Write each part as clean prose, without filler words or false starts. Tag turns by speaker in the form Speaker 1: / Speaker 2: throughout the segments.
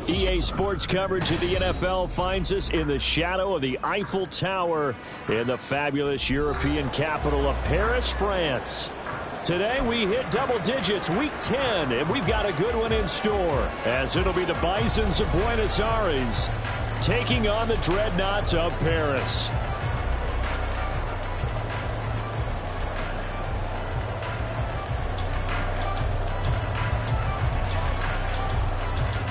Speaker 1: EA Sports coverage of the NFL finds us in the shadow of the Eiffel Tower in the fabulous European capital of Paris, France. Today we hit double digits, week 10, and we've got a good one in store, as it'll be the Bisons of Buenos Aires taking on the Dreadnoughts of Paris.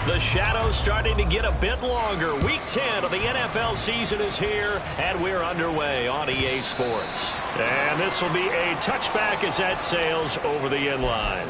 Speaker 1: The shadow's starting to get a bit longer. Week 10 of the NFL season is here, and we're underway on EA Sports. And this will be a touchback as that sails over the end line.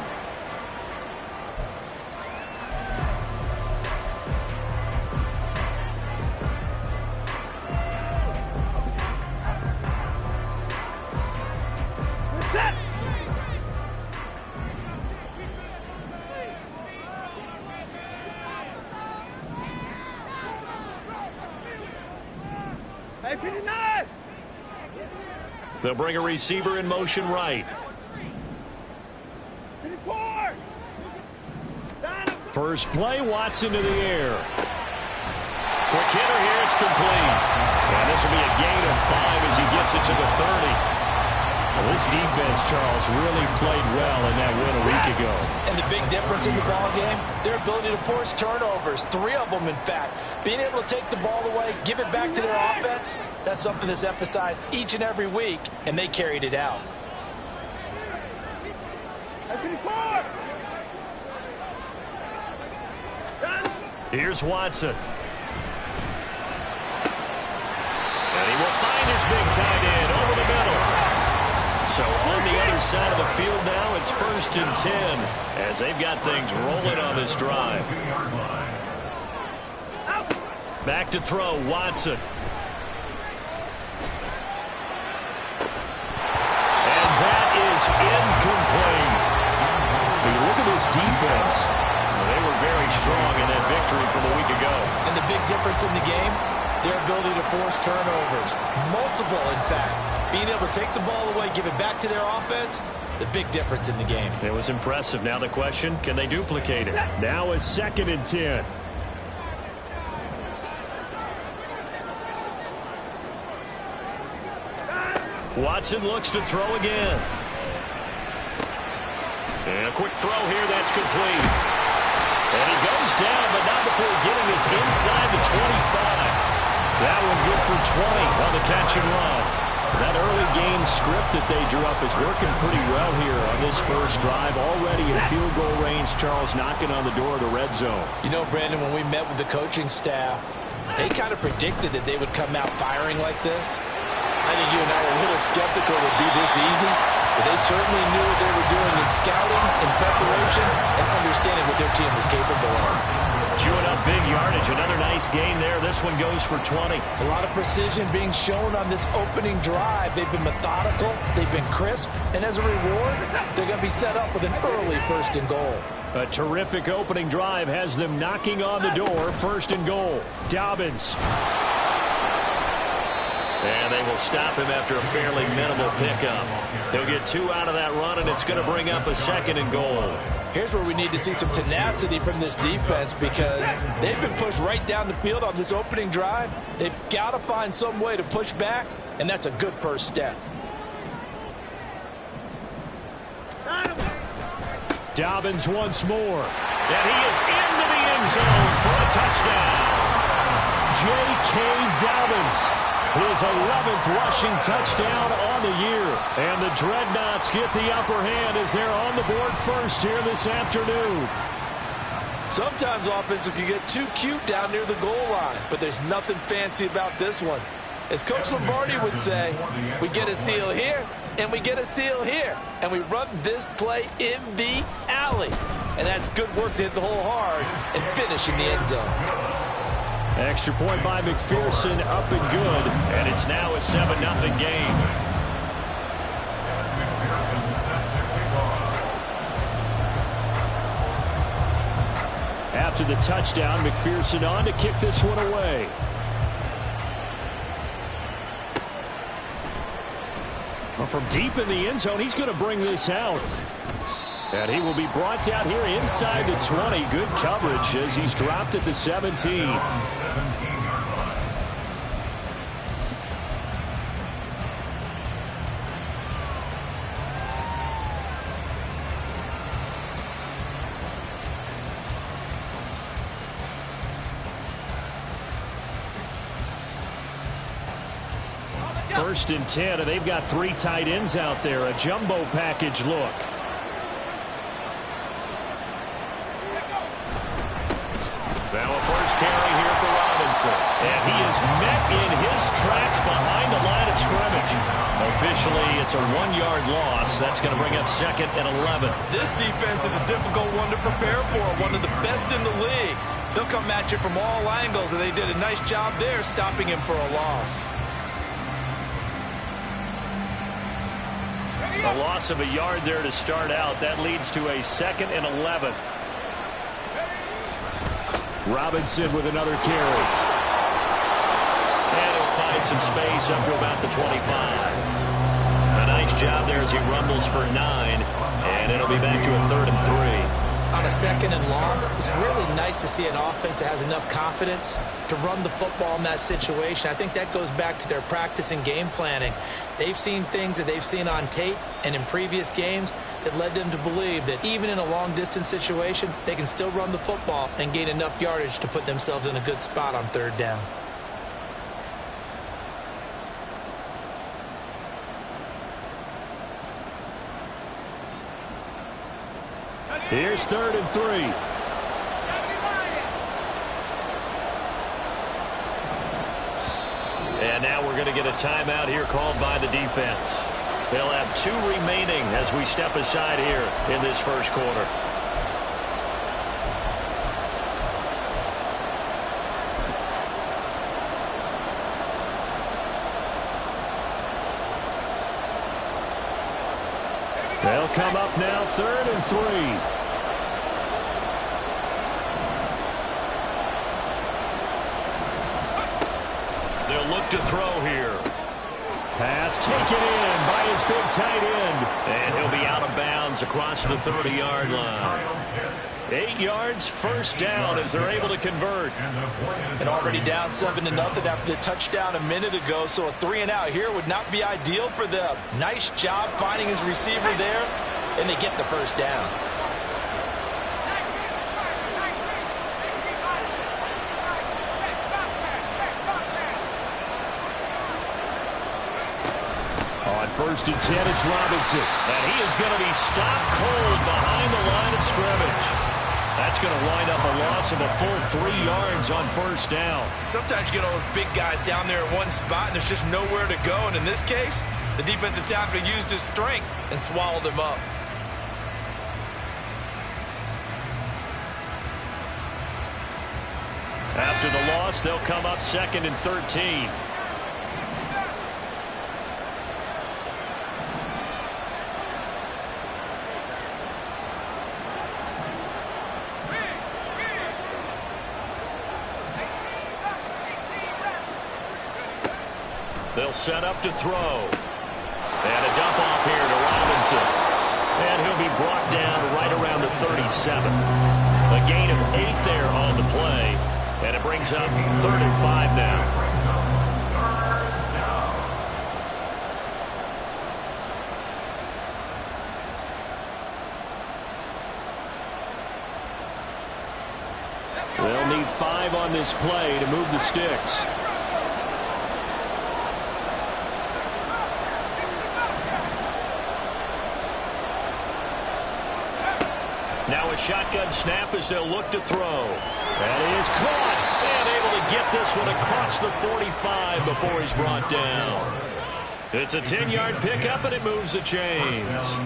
Speaker 1: They'll bring a receiver in motion right. First play, Watson to the air. Quick hitter here, it's complete. And this will be a gain of 5 as he gets it to the 30. Well, this defense, Charles, really played well in that win a week ago.
Speaker 2: And the big difference in the ball game, their ability to force turnovers, 3 of them in fact. Being able to take the ball away, give it back to their offense, that's something that's emphasized each and every week, and they carried it out.
Speaker 1: Here's Watson. And he will find his big tight end over the middle. So on the other side of the field now, it's 1st and 10 as they've got things rolling on this drive. Back to throw, Watson. And that is incomplete. When you look at this defense, they were very strong in that victory from a week ago.
Speaker 2: And the big difference in the game, their ability to force turnovers. Multiple, in fact. Being able to take the ball away, give it back to their offense, the big difference in the game.
Speaker 1: It was impressive. Now the question, can they duplicate it? Now it's 2nd and 10. Watson looks to throw again. And a quick throw here, that's complete. And he goes down, but not before getting us inside the 25. That one good for 20 on the catch and run. That early game script that they drew up is working pretty well here on this first drive. Already in field goal range, Charles knocking on the door of the red zone.
Speaker 2: You know, Brandon, when we met with the coaching staff, they kind of predicted that they would come out firing like this. I think you and I were a little skeptical it would be this easy, but they certainly knew what they were doing in scouting, in preparation, and understanding what their team was capable of.
Speaker 1: Chewing up big yardage. Another nice gain there. This one goes for 20.
Speaker 2: A lot of precision being shown on this opening drive. They've been methodical. They've been crisp. And as a reward, they're going to be set up with an early 1st and goal.
Speaker 1: A terrific opening drive has them knocking on the door. 1st and goal. Dobbins. And they will stop him after a fairly minimal pickup. He'll get 2 out of that run, and it's going to bring up a 2nd and goal.
Speaker 2: Here's where we need to see some tenacity from this defense because they've been pushed right down the field on this opening drive. They've got to find some way to push back, and that's a good first step.
Speaker 1: Dobbins once more. And he is into the end zone for a touchdown. J.K. Dobbins. His 11th rushing touchdown on the year. And the Dreadnoughts get the upper hand as they're on the board first here this afternoon.
Speaker 2: Sometimes offenses can get too cute down near the goal line, but there's nothing fancy about this one. As Coach Lombardi would say, we get a seal here, and we get a seal here. And we run this play in the alley. And that's good work to hit the hole hard and finish in the end zone.
Speaker 1: Extra point by McPherson, up and good, and it's now a 7-0 game. After the touchdown, McPherson on to kick this one away. Well, from deep in the end zone, he's going to bring this out. And he will be brought down here inside the 20. Good coverage as he's dropped at the 17. First and 10, and they've got 3 tight ends out there. A jumbo package look. Now a first carry here for Robinson. And he is met in his tracks behind the line of scrimmage. Officially, it's a 1-yard loss. That's going to bring up 2nd and 11.
Speaker 2: This defense is a difficult one to prepare for. One of the best in the league. They'll come at you from all angles, and they did a nice job there stopping him for a loss.
Speaker 1: A loss of a yard there to start out. That leads to a 2nd and 11. Robinson with another carry. And he'll find some space up to about the 25. A nice job there as he rumbles for 9. And it'll be back to a 3rd and 3.
Speaker 2: On a 2nd and long, it's really nice to see an offense that has enough confidence to run the football in that situation. I think that goes back to their practice and game planning. They've seen things that they've seen on tape and in previous games that led them to believe that even in a long-distance situation, they can still run the football and gain enough yardage to put themselves in a good spot on 3rd down.
Speaker 1: Here's 3rd and 3. And now we're going to get a timeout here called by the defense. They'll have 2 remaining as we step aside here in this first quarter. They'll come up now 3rd and 3. Look to throw here. Pass taken in by his big tight end. And he'll be out of bounds across the 30-yard line. 8 yards, first down as they're able to convert.
Speaker 2: And already down 7-0 after the touchdown a minute ago, so a 3 and out here would not be ideal for them. Nice job finding his receiver there, and they get the first down.
Speaker 1: On 1st and 10, it's Robinson. And he is going to be stopped cold behind the line of scrimmage. That's going to wind up a loss of a full 3 yards on 1st down.
Speaker 2: Sometimes you get all those big guys down there in one spot, and there's just nowhere to go. And in this case, the defensive tackle used his strength and swallowed him up.
Speaker 1: After the loss, they'll come up 2nd and 13. They'll set up to throw. And a dump off here to Robinson. And he'll be brought down right around the 37. A gain of 8 there on the play. And it brings up 3rd and 5 now. They'll need 5 on this play to move the sticks. Now a shotgun snap as they'll look to throw. That is caught. And able to get this one across the 45 before he's brought down. It's a 10-yard pickup, and it moves the chains.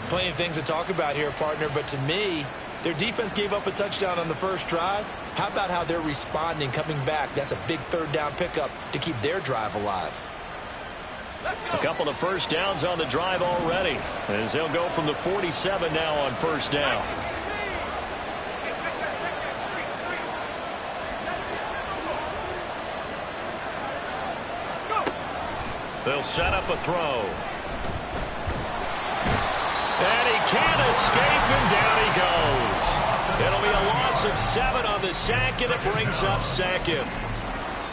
Speaker 2: Plenty of things to talk about here, partner, but to me, their defense gave up a touchdown on the first drive. How about how they're responding, coming back? That's a big 3rd down pickup to keep their drive alive.
Speaker 1: A couple of first downs on the drive already, as they'll go from the 47 now on 1st down. They'll set up a throw. And he can't escape, and down he goes. It'll be a loss of 7 on the sack, and it brings up second.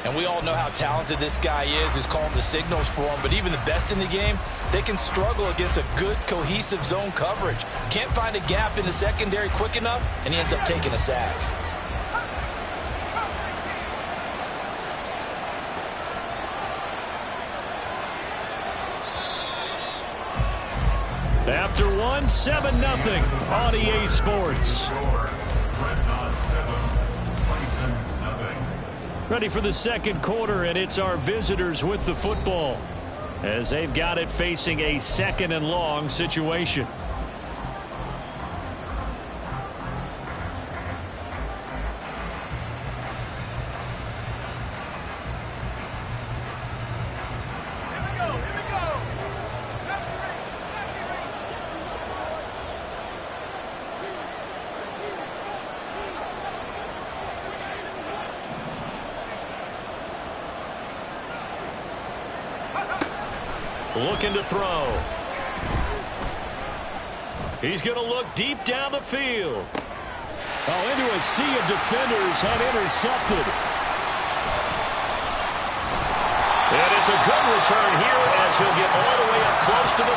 Speaker 2: And we all know how talented this guy is who's calling the signals for him, but even the best in the game, they can struggle against a good, cohesive zone coverage. Can't find a gap in the secondary quick enough, and he ends up taking a sack.
Speaker 1: After 7-0 on EA Sports. Ready for the second quarter, and it's our visitors with the football as they've got it facing a 2nd and long situation. Looking to throw. He's going to look deep down the field. Oh, into a sea of defenders and intercepted. And it's a good return here as he'll get all the way up close to the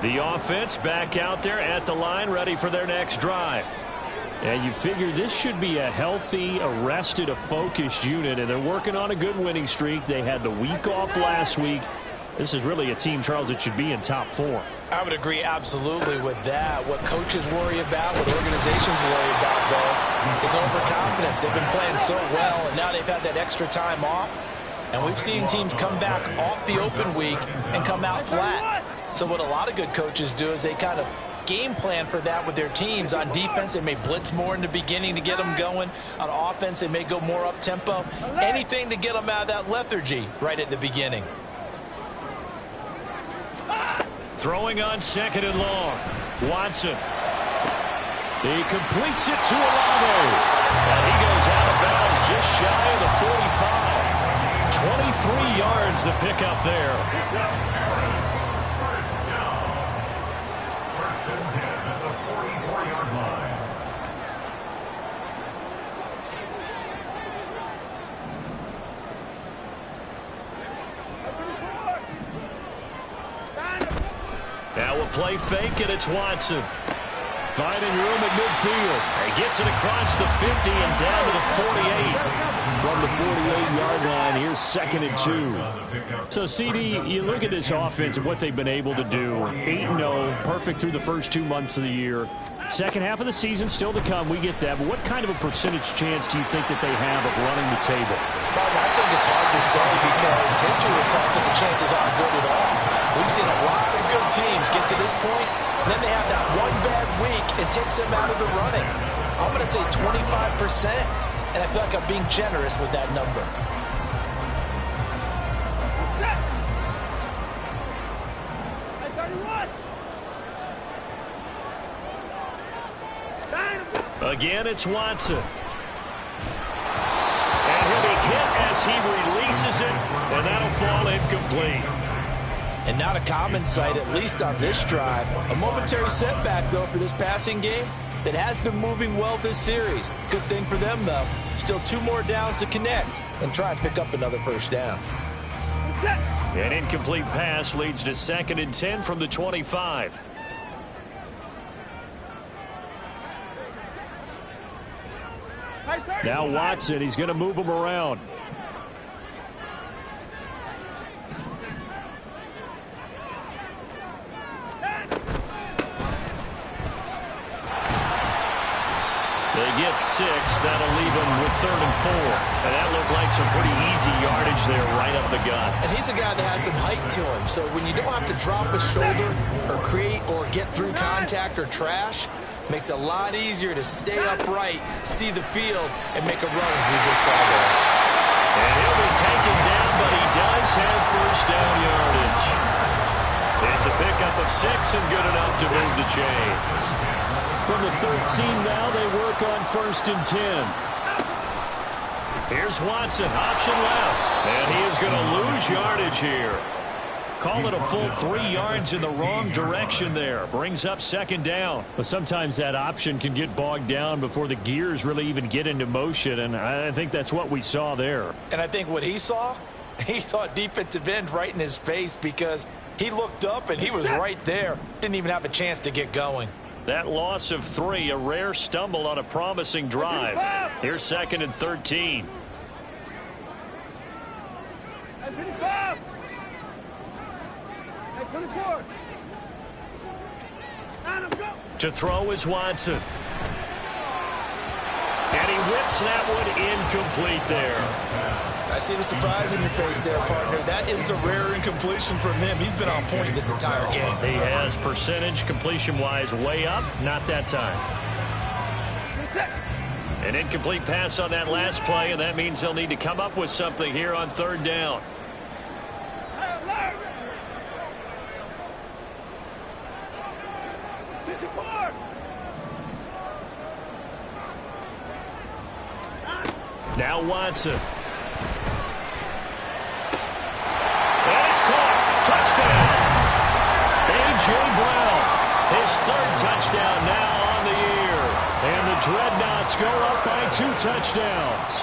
Speaker 1: 35. The offense back out there at the line, ready for their next drive. And you figure this should be a healthy, a rested, a focused unit, and they're working on a good winning streak. They had the week off last week. This is really a team, Charles, that should be in top form.
Speaker 2: I would agree absolutely with that. What coaches worry about, what organizations worry about, though, is overconfidence. They've been playing so well, and now they've had that extra time off. And we've seen teams come back off the open week and come out flat. So what a lot of good coaches do is they kind of game plan for that with their teams. On defense, they may blitz more in the beginning to get them going. On offense, they may go more up-tempo. Anything to get them out of that lethargy right at the beginning.
Speaker 1: Throwing on 2nd and long. Watson. He completes it to Olave. And he goes out of bounds just shy of the 45. 23 yards the pickup there. Now we'll play fake, and it's Watson. Finding room at midfield. He gets it across the 50 and down to the 48. From the 48-yard line, here's 2nd and 2. So, CD, you look at this offense and what they've been able to do. 8-0, perfect through the first 2 months of the year. Second half of the season still to come. We get that. But what kind of a percentage chance do you think that they have of running the table?
Speaker 2: I think it's hard to say because history would tell us that the chances aren't good at all. We've seen a lot of good teams get to this point, and then they have that one bad week and takes them out of the running. I'm going to say 25%, and I feel like I'm being generous with that number.
Speaker 1: Again, it's Watson. And he'll be hit as he releases it, and that'll fall incomplete.
Speaker 2: And not a common sight, at least on this drive. A momentary setback, though, for this passing game that has been moving well this series. Good thing for them, though. Still 2 more downs to connect and try and pick up another first down.
Speaker 1: An incomplete pass leads to 2nd and 10 from the 25. Now Watson, he's going to move him around. They get 6. That'll leave him with 3rd and 4. And that looked like some pretty easy yardage there right up the gut.
Speaker 2: And he's a guy that has some height to him. So when you don't have to drop a shoulder or create or get through contact or trash, makes it a lot easier to stay upright, see the field, and make a run as we just saw there.
Speaker 1: And he'll be taken down, but he does have first down yardage. It's a pickup of 6 and good enough to move the chains. From the 13 now, they work on 1st and 10. Here's Watson, option left. And he is going to lose yardage here. Call it a full 3 yards in the wrong direction there. Brings up second down. But sometimes that option can get bogged down before the gears really even get into motion, and I think that's what we saw there.
Speaker 2: And I think what he saw defensive end right in his face, because he looked up and he was right there. Didn't even have a chance to get going.
Speaker 1: That loss of 3, a rare stumble on a promising drive. Here's 2nd and 13. To throw is Watson. And he whips that one incomplete there.
Speaker 2: I see the surprise in your face there, partner. That is a rare incompletion from him. He's been on point this entire game.
Speaker 1: He has percentage completion-wise way up. Not that time. An incomplete pass on that last play, and that means he'll need to come up with something here on 3rd down. Now Watson. And it's caught. Touchdown. A.J. Brown. His 3rd touchdown now on the year. And the Dreadnoughts go up by 2 touchdowns.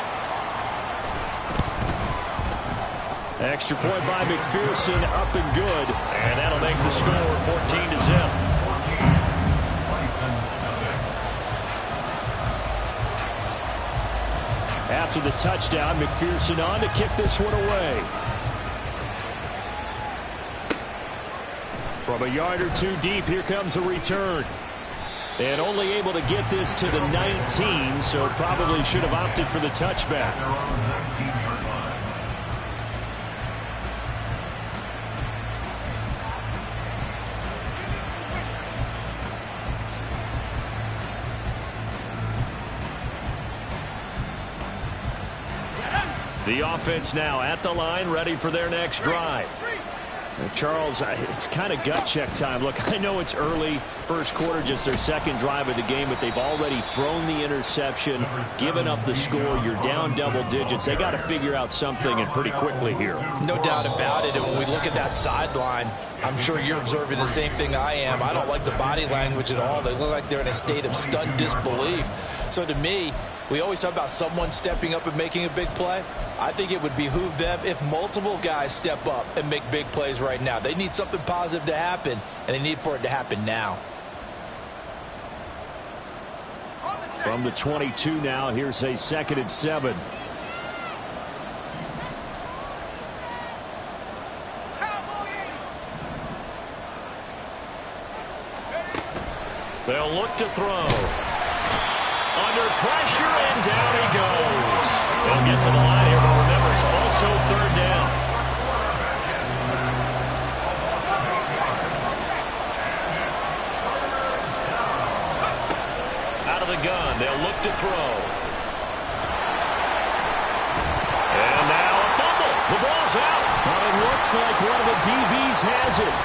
Speaker 1: Extra point by McPherson, up and good. And that'll make the score 14-0. After the touchdown, McPherson on to kick this one away. From a yard or 2 deep, here comes a return. And only able to get this to the 19, so probably should have opted for the touchback. The offense now at the line, ready for their next drive. Charles, it's kind of gut check time. Look, I know it's early, first quarter, just their 2nd drive of the game, but they've already thrown the interception, given up the score. You're down double digits. They got to figure out something, and pretty quickly here.
Speaker 2: No doubt about it. And when we look at that sideline, I'm sure you're observing the same thing I am. I don't like the body language at all. They look like they're in a state of stunned disbelief. So to me, we always talk about someone stepping up and making a big play. I think it would behoove them if multiple guys step up and make big plays right now. They need something positive to happen, and they need for it to happen now.
Speaker 1: From the 22 now, here's a 2nd and 7. They'll look to throw. Under pressure, and down he goes. They'll get to the line here, but remember, it's also 3rd down. Out of the gun, they'll look to throw. And now a fumble. The ball's out. Well, it looks like one of the DBs has it.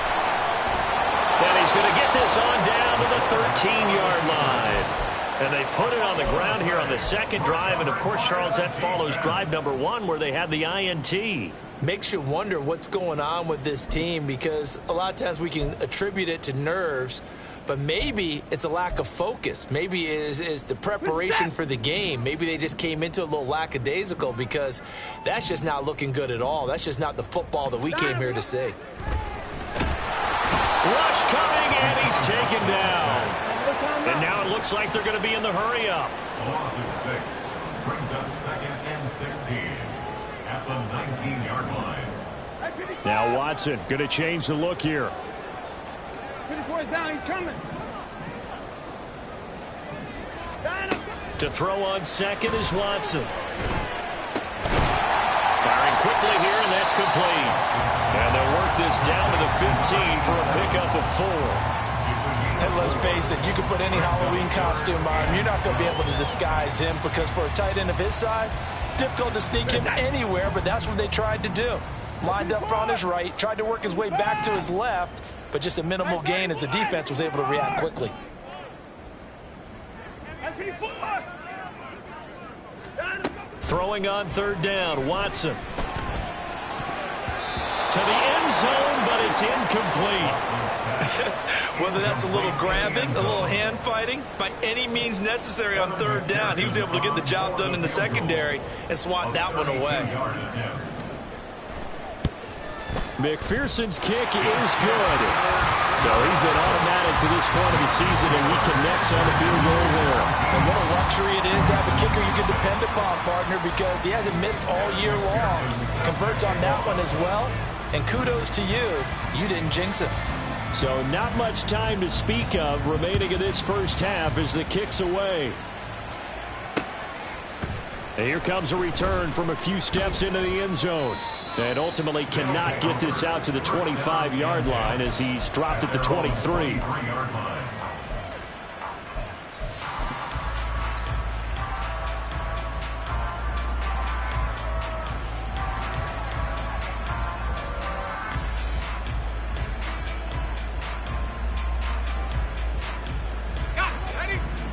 Speaker 1: And he's going to get this on down to the 13-yard line. And they put it on the ground here on the 2nd drive. And, of course, Charles, that follows drive number 1 where they had the INT.
Speaker 2: Makes you wonder what's going on with this team, because a lot of times we can attribute it to nerves, but maybe it's a lack of focus. Maybe it is the preparation for the game. Maybe they just came into a little lackadaisical, because that's just not looking good at all. That's just not the football that we came here to see.
Speaker 1: Rush coming, and he's taken down. And now it looks like they're going to be in the hurry-up.
Speaker 3: Loss of 6 brings up 2nd and 16 at the 19-yard line.
Speaker 1: Now Watson going to change the look here.
Speaker 4: Down, he's coming.
Speaker 1: To throw on 2nd is Watson. Firing quickly here, and that's complete. And they'll work this down to the 15 for a pickup of 4.
Speaker 2: And let's face it, you can put any Halloween costume on him. You're not going to be able to disguise him, because for a tight end of his size, difficult to sneak him anywhere, but that's what they tried to do. Lined up on his right, tried to work his way back to his left, but just a minimal gain as the defense was able to react quickly.
Speaker 1: Throwing on third down, Watson. To the end zone, but it's incomplete.
Speaker 2: Whether that's a little grabbing, a little hand fighting, by any means necessary on third down, he was able to get the job done in the secondary and swat that one away.
Speaker 1: McPherson's kick is good. So he's been automatic to this point of the season, and he connects on the field goal there.
Speaker 2: And what a luxury it is to have a kicker you can depend upon, partner, because he hasn't missed all year long. Converts on that one as well, and kudos to you. You didn't jinx him.
Speaker 1: So not much time to speak of remaining in this first half as the kick's away. And here comes a return from a few steps into the end zone. And ultimately cannot get this out to the 25-yard line as he's dropped at the 23.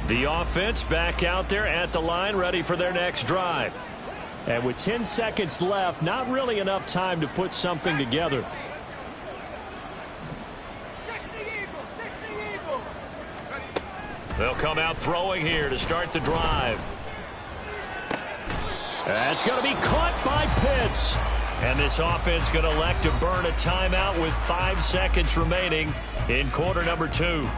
Speaker 1: The offense back out there at the line, ready for their next drive. And with 10 seconds left, not really enough time to put something together. They'll come out throwing here to start the drive. That's going to be caught by Pitts. And this offense going to elect to burn a timeout with 5 seconds remaining in quarter number 2.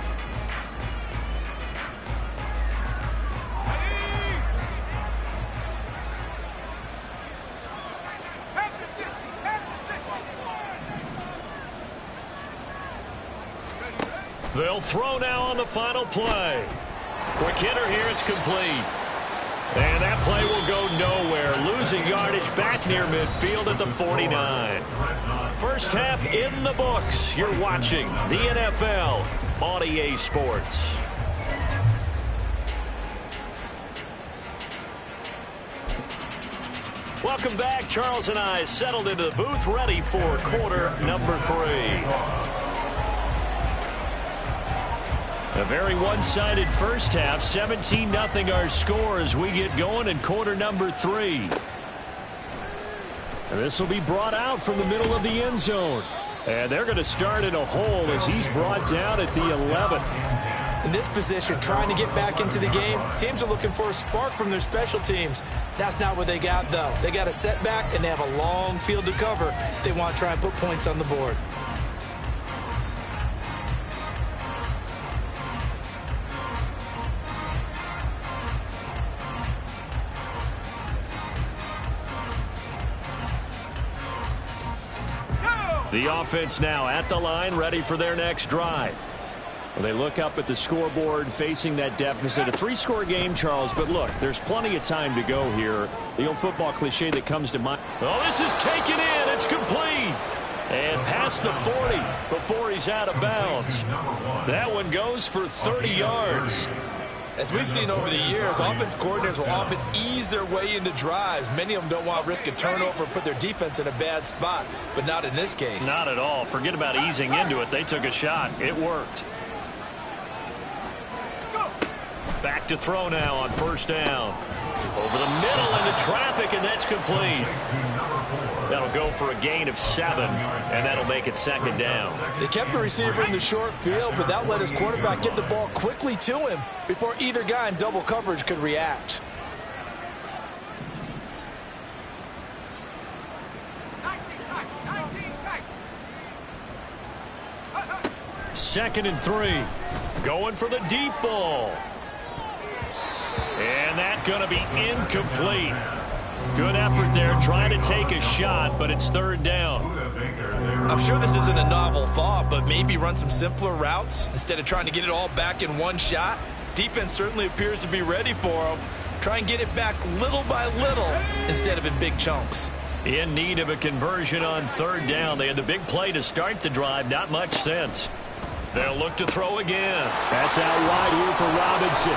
Speaker 1: They'll throw now on the final play. Quick hitter here, it's complete. And that play will go nowhere. Losing yardage back near midfield at the 49. First half in the books. You're watching the NFL on EA Sports. Welcome back. Charles and I settled into the booth, ready for quarter number 3. A very one-sided first half, 17-0 our score as we get going in quarter number 3. And this will be brought out from the middle of the end zone. And they're going to start in a hole as he's brought down at the 11.
Speaker 2: In this position, trying to get back into the game, teams are looking for a spark from their special teams. That's not what they got, though. They got a setback, and they have a long field to cover if they want to try and put points on the board.
Speaker 1: The offense now at the line, ready for their next drive. Well, they look up at the scoreboard, facing that deficit. A 3-score game, Charles, but look, there's plenty of time to go here. The old football cliche that comes to mind. Oh, this is taken in. It's complete. And past the 40 before he's out of bounds. That one goes for 30 yards.
Speaker 2: As we've seen over the years, offense coordinators will often ease their way into drives. Many of them don't want to risk a turnover or put their defense in a bad spot, but not in this case.
Speaker 1: Not at all. Forget about easing into it. They took a shot. It worked. Back to throw now on first down. Over the middle into traffic, and that's complete. That'll go for a gain of 7, and that'll make it second down.
Speaker 2: They kept the receiver in the short field, but that let his quarterback get the ball quickly to him before either guy in double coverage could react.
Speaker 1: Second and 3. Going for the deep ball. And that's going to be incomplete. Good effort there, trying to take a shot, but it's third down.
Speaker 2: I'm sure this isn't a novel thought, but maybe run some simpler routes instead of trying to get it all back in one shot. Defense certainly appears to be ready for them. Try and get it back little by little instead of in big chunks.
Speaker 1: In need of a conversion on third down. They had the big play to start the drive. Not much sense. They'll look to throw again. That's out wide here for Robinson.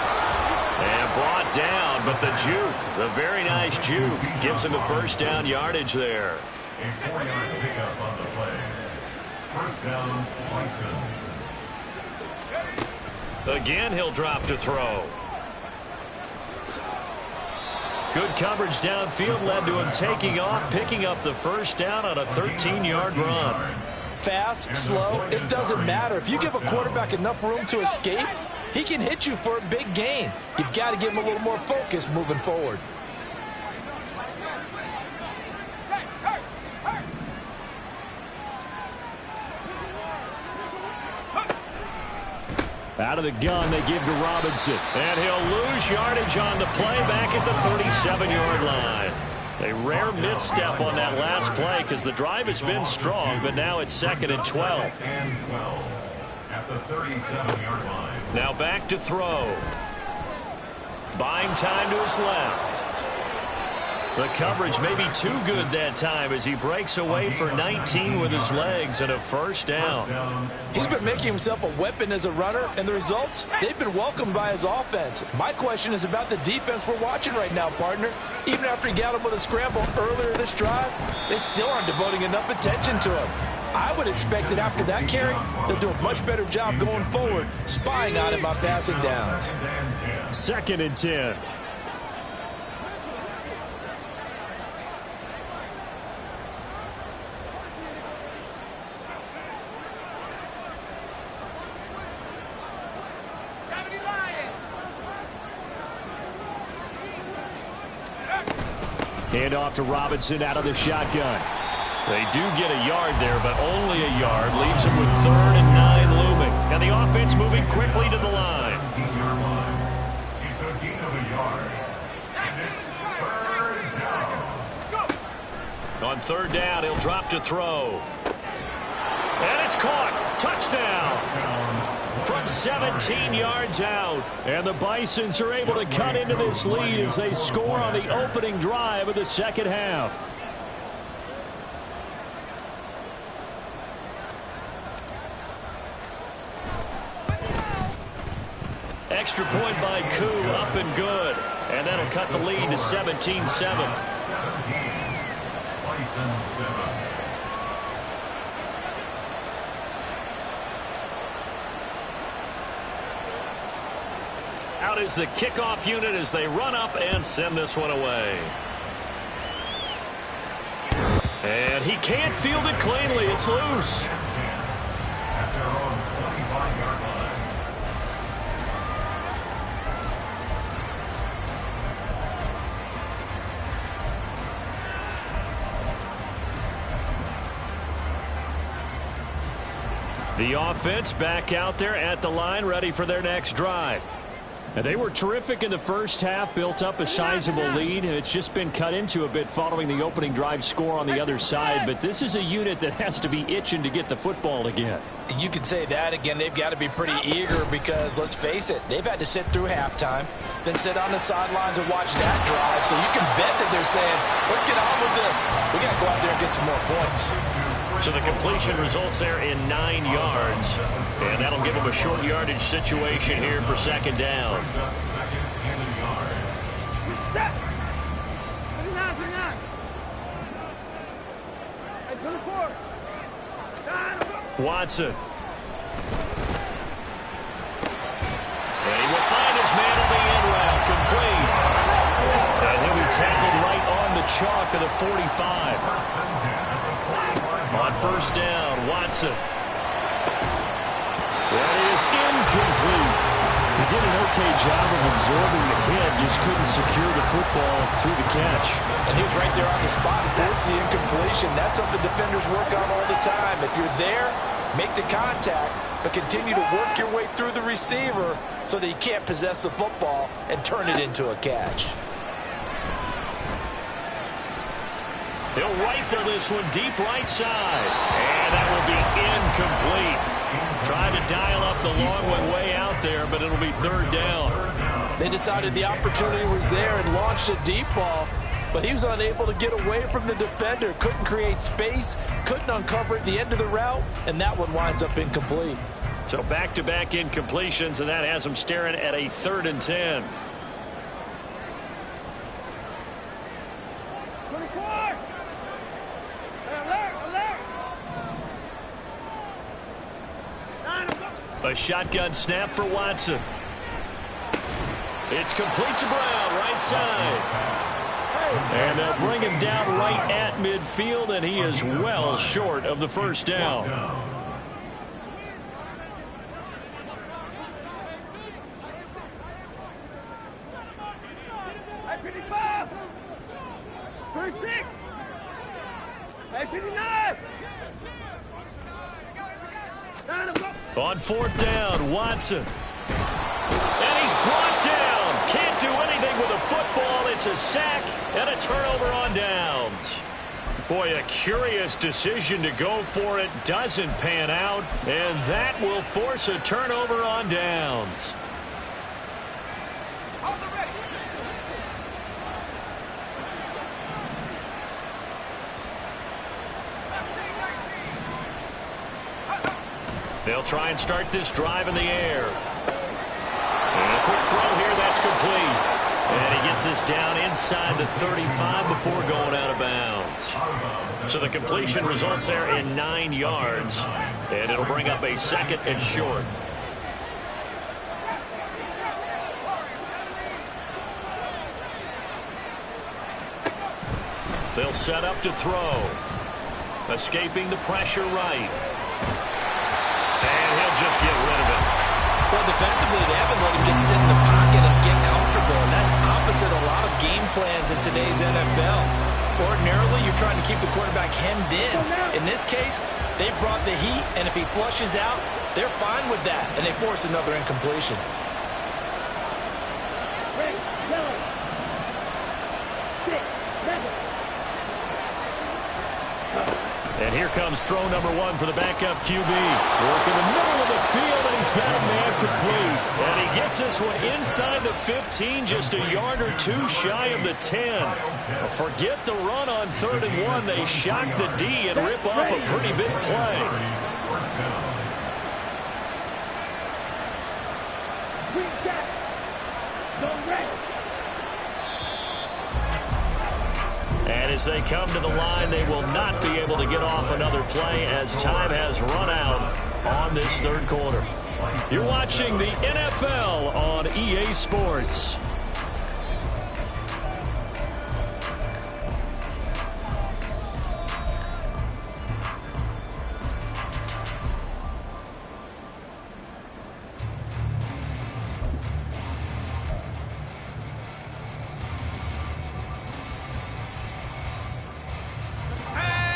Speaker 1: And brought down, but the juke, the very nice juke, gives him the first down yardage there.
Speaker 3: A 4-yard pickup on the play. First down, Bison.
Speaker 1: Again, he'll drop to throw. Good coverage downfield led to him taking off, picking up the first down on a 13-yard run.
Speaker 2: Fast, slow, it doesn't matter. If you give a quarterback enough room to escape, he can hit you for a big gain. You've got to give him a little more focus moving forward.
Speaker 1: Out of the gun, they give to Robinson. And he'll lose yardage on the play back at the 37-yard line. A rare misstep on that last play because the drive has been strong, but now it's 2nd and 12.
Speaker 3: At the 37-yard line.
Speaker 1: Now back to throw. Buying time to his left. The coverage may be too good that time as he breaks away for 19 with his legs and a first down.
Speaker 2: He's been making himself a weapon as a runner, and the results, they've been welcomed by his offense. My question is about the defense we're watching right now, partner. Even after he got him with a scramble earlier this drive, they still aren't devoting enough attention to him. I would expect that after that carry, they'll do a much better job going forward, spying on him on passing downs.
Speaker 1: 2nd and 10. Hand off to Robinson out of the shotgun. They do get a yard there, but only a yard. Leaves him with 3rd and 9 looming. And the offense moving quickly to the line.
Speaker 3: It's a gain of a yard. And it's 3rd down.
Speaker 1: On 3rd down, he'll drop to throw. And it's caught. Touchdown. From 17 yards out. And the Bisons are able to cut into this lead as they score on the opening drive of the second half. Extra point by Koo, up and good. And that'll cut the lead to 17-7.
Speaker 3: 17. Bison 7.
Speaker 1: Out is the kickoff unit as they run up and send this one away. And he can't field it cleanly. It's loose.
Speaker 3: At their own 25-yard line.
Speaker 1: The offense back out there at the line, ready for their next drive. And they were terrific in the first half, built up a sizable lead, and it's just been cut into a bit following the opening drive score on the other side. But this is a unit that has to be itching to get the football again.
Speaker 2: You could say that again. They've got to be pretty eager because, let's face it, they've had to sit through halftime, then sit on the sidelines and watch that drive. So you can bet that they're saying, let's get on with this. We got to go out there and get some more points.
Speaker 1: So the completion results there in 9 yards. And that'll give them a short yardage situation here for 2nd down. Watson. And he will find his man on the end route, complete. And he'll be tackled right on the chalk of the 45. On 1st down, Watson. That is incomplete. He did an okay job of absorbing the hit, just couldn't secure the football through the catch.
Speaker 2: And he was right there on the spot and forced the incompletion. That's something defenders work on all the time. If you're there, make the contact, but continue to work your way through the receiver so that you can't possess the football and turn it into a catch.
Speaker 1: He'll rifle this one deep right side. And that will be incomplete. Trying to dial up the long one way out there, but it'll be 3rd down.
Speaker 2: They decided the opportunity was there and launched a deep ball, but he was unable to get away from the defender. Couldn't create space, couldn't uncover at the end of the route, and that one winds up incomplete.
Speaker 1: So back-to-back incompletions, and that has him staring at a 3rd and 10. A shotgun snap for Watson. It's complete to Brown, right side. And they'll bring him down right at midfield, and he is well short of the first down. On fourth down, Watson. And he's brought down. Can't do anything with a football. It's a sack and a turnover on downs. Boy, a curious decision to go for it. Doesn't pan out. And that will force a turnover on downs. They'll try and start this drive in the air. And a quick throw here, that's complete. And he gets us down inside the 35 before going out of bounds. So the completion results there in 9 yards. And it'll bring up a second and short. They'll set up to throw. Escaping the pressure right. And he'll just get rid of it.
Speaker 2: Well, defensively, they haven't let him just sit in the pocket and get comfortable, and that's opposite a lot of game plans in today's NFL. Ordinarily, you're trying to keep the quarterback hemmed in. In this case, they brought the heat, and if he flushes out, they're fine with that, and they force another incompletion.
Speaker 1: And here comes throw number 1 for the backup QB. Work in the middle of the field, and he's got a man complete. And he gets this one inside the 15, just a yard or 2 shy of the 10. Well, forget the run on 3rd and 1. They shock the D and rip off a pretty big play. And as they come to the line, they will not be able to get off another play as time has run out on this 3rd quarter. You're watching the NFL on EA Sports.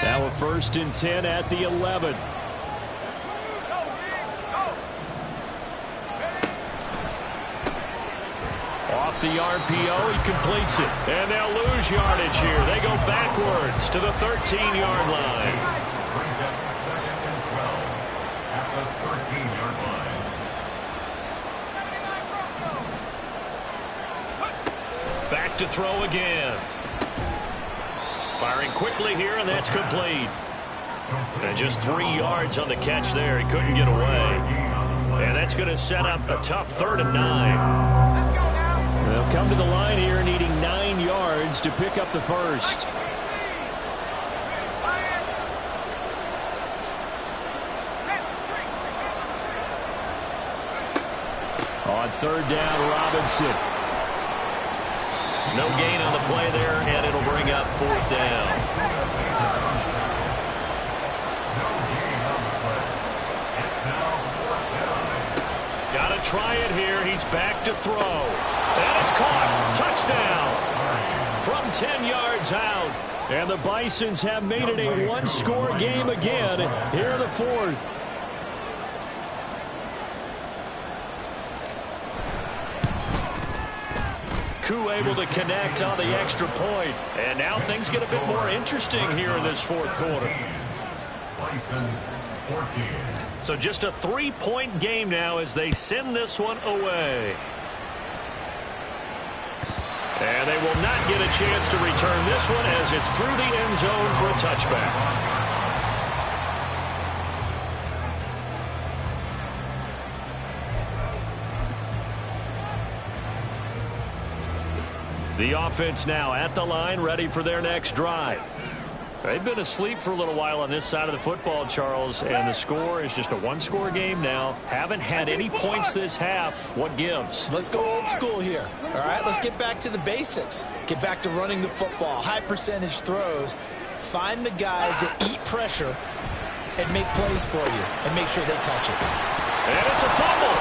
Speaker 1: Now a 1st and 10 at the 11. Off the RPO, he completes it. And they'll lose yardage here. They go backwards to the 13-yard line.
Speaker 3: Brings up 2nd and 12 at the 13-yard line.
Speaker 1: Back to throw again. Firing quickly here, and that's complete. And just 3 yards on the catch there. He couldn't get away. And that's going to set up a tough 3rd and 9. They'll come to the line here needing 9 yards to pick up the 1st. On 3rd down, Robinson. No gain on the play there, and it'll bring up 4th down. Got to try it here. He's back to throw. And it's caught. Touchdown. From 10 yards out. And the Bisons have made it a 1-score game again here in the 4th. Able to connect on the extra point. And now things get a bit more interesting here in this 4th quarter. So just a 3-point game now as they send this one away. And they will not get a chance to return this one as it's through the end zone for a touchback. The offense now at the line, ready for their next drive. They've been asleep for a little while on this side of the football, Charles, and the score is just a one-score game now. Haven't had any points this half. What gives?
Speaker 2: Let's go old school here. All right, let's get back to the basics. Get back to running the football, high percentage throws. Find the guys that eat pressure and make plays for you and make sure they touch it.
Speaker 1: And it's a fumble.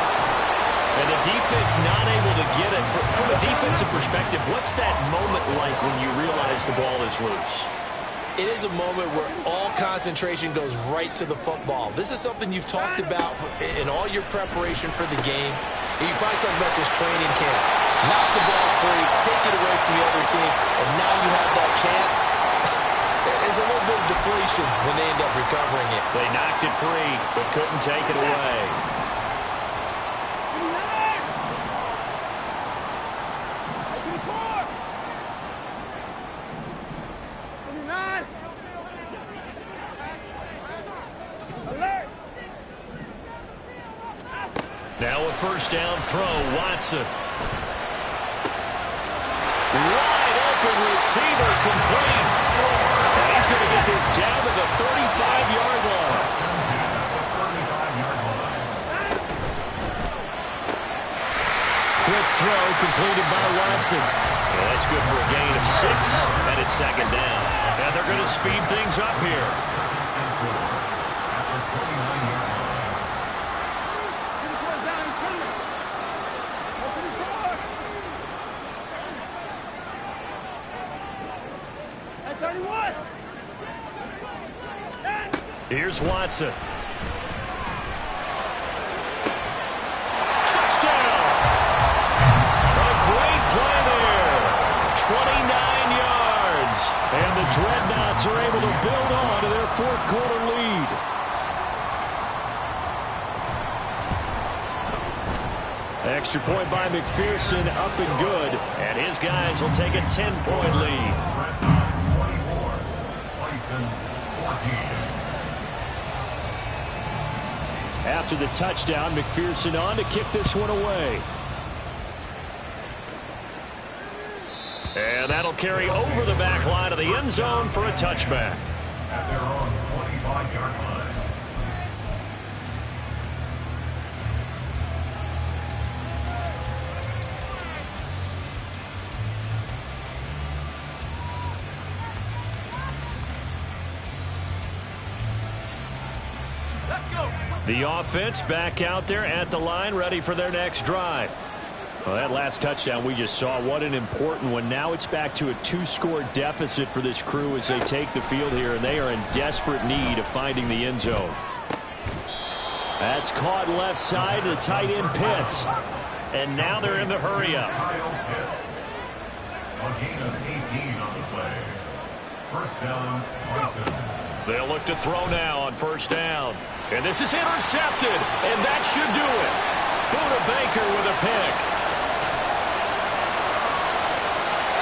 Speaker 1: And the defense not able to get it. From a defensive perspective, what's that moment like when you realize the ball is loose?
Speaker 2: It is a moment where all concentration goes right to the football. This is something you've talked about in all your preparation for the game. You probably talked about this training camp. Knock the ball free, take it away from the other team, and now you have that chance. There's a little bit of deflation when they end up recovering it.
Speaker 1: They knocked it free, but couldn't take it away. Now a first down throw, Watson. Wide open receiver complete. And he's going to get this down to the 35-yard line. Quick throw completed by Watson. And that's good for a gain of 6, and it's second down. And they're going to speed things up here. Here's Watson. Touchdown! A great play there. 29 yards. And the Dreadnoughts are able to build on to their fourth quarter lead. Extra point by McPherson, up and good. And his guys will take a 10-point lead.
Speaker 3: Dreadnoughts 24, Bisons 14.
Speaker 1: After the touchdown, McPherson on to kick this one away. And that'll carry over the back line of the end zone for a touchback.
Speaker 3: At their own 25-yard line.
Speaker 1: The offense back out there at the line, ready for their next drive. Well, that last touchdown we just saw, what an important one. Now it's back to a 2-score deficit for this crew as they take the field here, and they are in desperate need of finding the end zone. That's caught left side, the tight end Pitts. And now they're in the hurry-up.
Speaker 3: A gain of 18 on the play. First down, Bison.
Speaker 1: They'll look to throw now on first down. And this is intercepted, and that should do it. Buda Baker with a pick.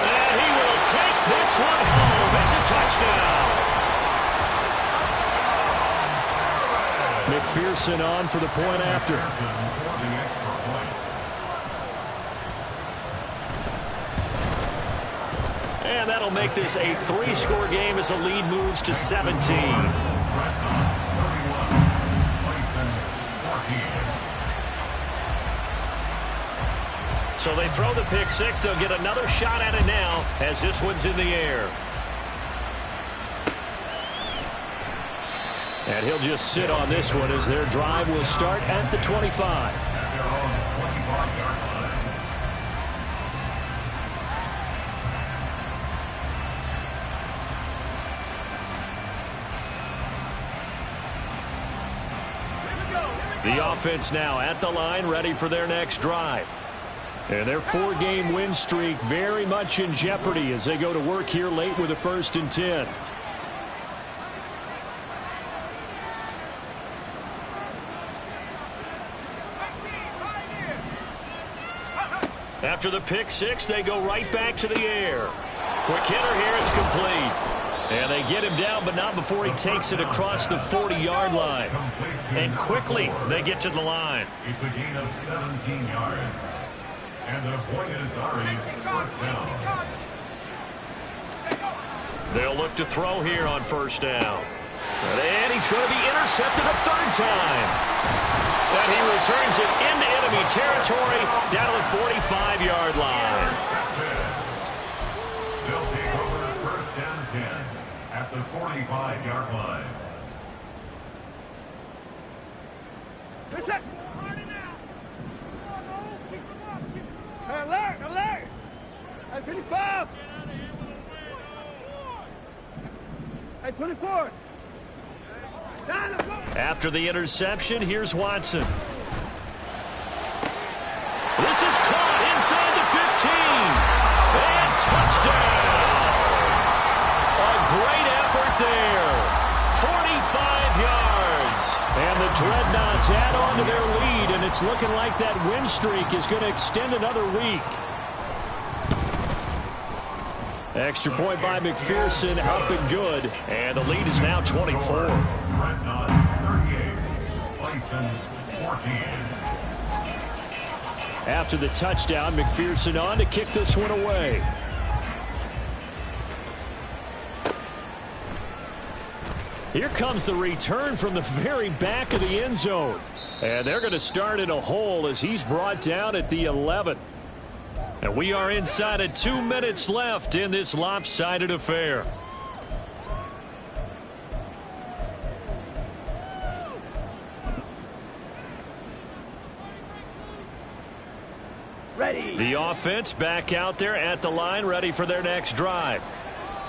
Speaker 1: And he will take this one home. It's a touchdown. McPherson on for the point after. And that'll make this a 3-score game as the lead moves to 17. So they throw the pick six. They'll get another shot at it now as this one's in the air. And he'll just sit on this one as their drive will start at the 25. The offense now at the line, ready for their next drive. And their 4-game win streak very much in jeopardy as they go to work here late with a 1st and 10. After the pick six, they go right back to the air. Quick hitter here, it's complete. And they get him down, but not before he takes it across the 40-yard line. And quickly, they get to the line.
Speaker 3: It's a gain of 17 yards. And the Buenos Aires first down.
Speaker 1: They'll look to throw here on first down. And he's going to be intercepted a third time. And he returns it into enemy territory down to the 45-yard line.
Speaker 3: They'll take over first down 10 at the 45-yard line.
Speaker 4: Alert! Alert! At 55! At 24!
Speaker 1: After the interception, here's Watson. This is caught inside the 15. And touchdown! A great effort there. 45 yards. And the Dreadnoughts add on to their lead, and it's looking like that win streak is going to extend another week. Extra point by McPherson, up and good. And the lead is now 24.
Speaker 3: Dreadnoughts 38, Bisons 14.
Speaker 1: After the touchdown, McPherson on to kick this one away. Here comes the return from the very back of the end zone. And they're going to start in a hole as he's brought down at the 11. And we are inside of 2 minutes left in this lopsided affair.
Speaker 4: Ready.
Speaker 1: The offense back out there at the line, ready for their next drive.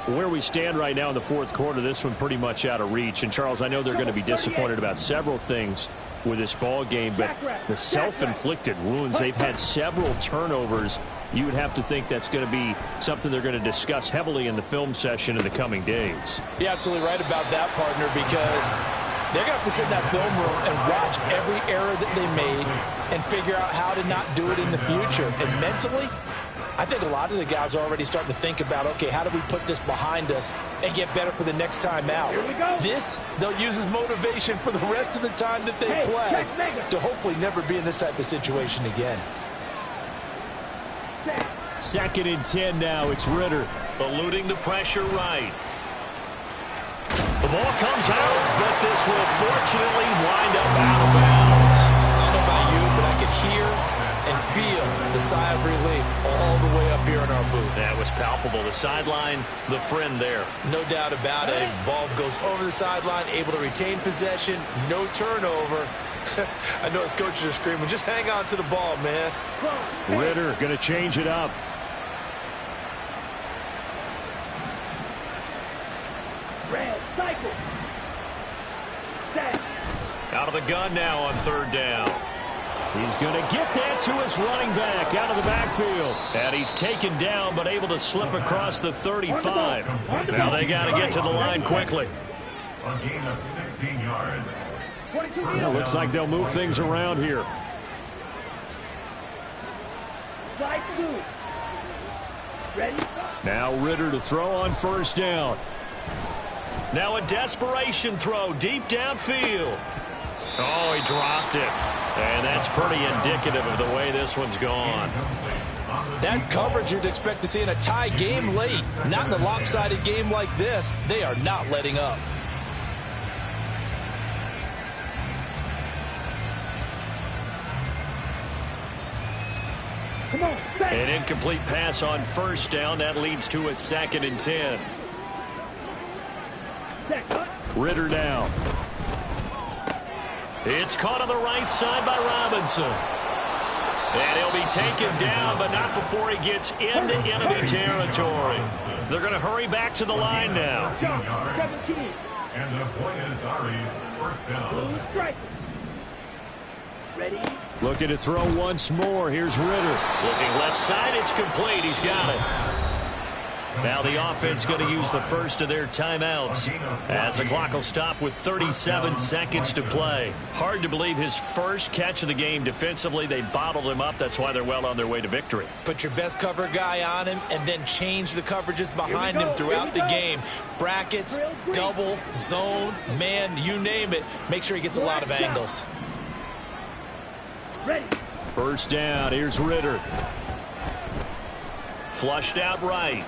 Speaker 1: Where we stand right now in the fourth quarter, this one pretty much out of reach. And, Charles, I know they're going to be disappointed about several things with this ball game, but the self-inflicted wounds, they've had several turnovers. You would have to think that's going to be something they're going to discuss heavily in the film session in the coming days.
Speaker 2: You're absolutely right about that, partner, because they're going to have to sit in that film room and watch every error that they made and figure out how to not do it in the future. And mentally, I think a lot of the guys are already starting to think about, okay, how do we put this behind us and get better for the next time out? This, they'll use as motivation for the rest of the time that they play to hopefully never be in this type of situation again.
Speaker 1: 2nd and 10 now. It's Ritter eluding the pressure right. The ball comes out, but this will fortunately wind up out of bounds.
Speaker 2: I don't know about you, but I could hear and feel the sigh of relief all the way up here in our booth.
Speaker 1: That was palpable. The sideline, the friend there.
Speaker 2: No doubt about it. Ball goes over the sideline, able to retain possession, no turnover. I know his coaches are screaming, just hang on to the ball, man.
Speaker 1: Ritter going to change it up.
Speaker 4: Red cycle. Set.
Speaker 1: Out of the gun now on 3rd down. He's going to get that to his running back out of the backfield. And he's taken down but able to slip across the 35. Now they got to get to the line quickly.
Speaker 3: A gain of 16 yards.
Speaker 1: It looks like they'll move things around here.
Speaker 4: Slide through. Ready.
Speaker 1: Now Ritter to throw on 1st down. Now a desperation throw deep downfield. Oh, he dropped it. And that's pretty indicative of the way this one's gone.
Speaker 2: That's coverage you'd expect to see in a tie game late. Not in a lopsided game like this. They are not letting up.
Speaker 4: Come on. Set.
Speaker 1: An incomplete pass on 1st down. That leads to a 2nd and 10. Ritter now. It's caught on the right side by Robinson. And he'll be taken down, but not before he gets into enemy territory. They're going to hurry back to the line now.
Speaker 4: 17.
Speaker 3: And the Buenos Aires first down.
Speaker 4: Strike. Ready.
Speaker 1: Looking to throw once more. Here's Ritter. Looking left side. It's complete. He's got it. Now the offense going to use the first of their timeouts as the clock will stop with 37 seconds to play. Hard to believe his first catch of the game defensively. They bottled him up. That's why they're well on their way to victory.
Speaker 2: Put your best cover guy on him and then change the coverages behind him throughout the game. Brackets, double, zone, man, you name it. Make sure he gets a lot of angles.
Speaker 4: Ready.
Speaker 1: 1st down. Here's Ritter. Flushed out right.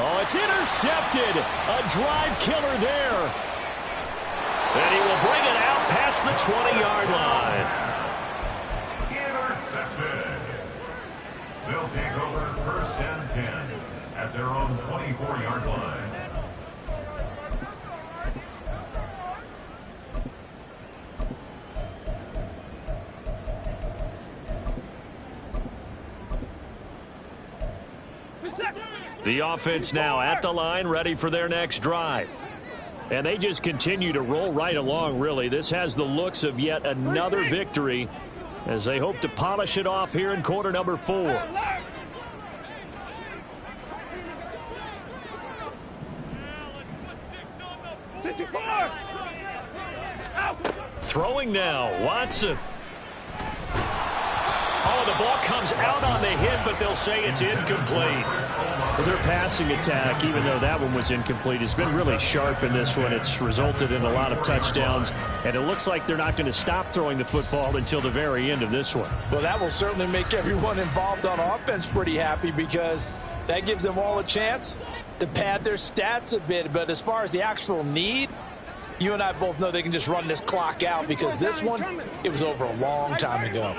Speaker 1: Oh, it's intercepted. A drive killer there. And he will bring it out past the 20-yard line.
Speaker 3: Intercepted. They'll take over first and 10 at their own 24-yard line.
Speaker 1: The offense now at the line, ready for their next drive. And they just continue to roll right along, really. This has the looks of yet another victory as they hope to polish it off here in quarter number 4. Throwing now, Watson. Oh, the ball comes out on the hit, but they'll say it's incomplete. Well, their passing attack, even though that one was incomplete, has been really sharp in this one. It's resulted in a lot of touchdowns, and it looks like they're not going to stop throwing the football until the very end of this one.
Speaker 2: Well, that will certainly make everyone involved on offense pretty happy because that gives them all a chance to pad their stats a bit. But as far as the actual need, you and I both know they can just run this clock out because this one, it was over a long time ago.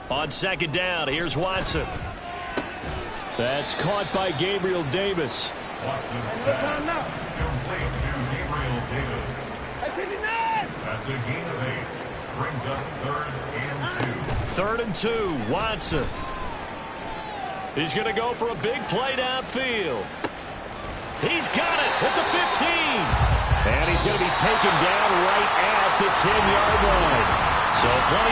Speaker 1: On second down, here's Watson. That's caught by Gabriel Davis.
Speaker 3: Watson's pass complete to Gabriel Davis. That's a gain of 8. Brings up 3rd and 2.
Speaker 1: 3rd and 2, Watson. He's going to go for a big play downfield. He's got it at the 15. And he's going to be taken down right at the 10-yard line. So plenty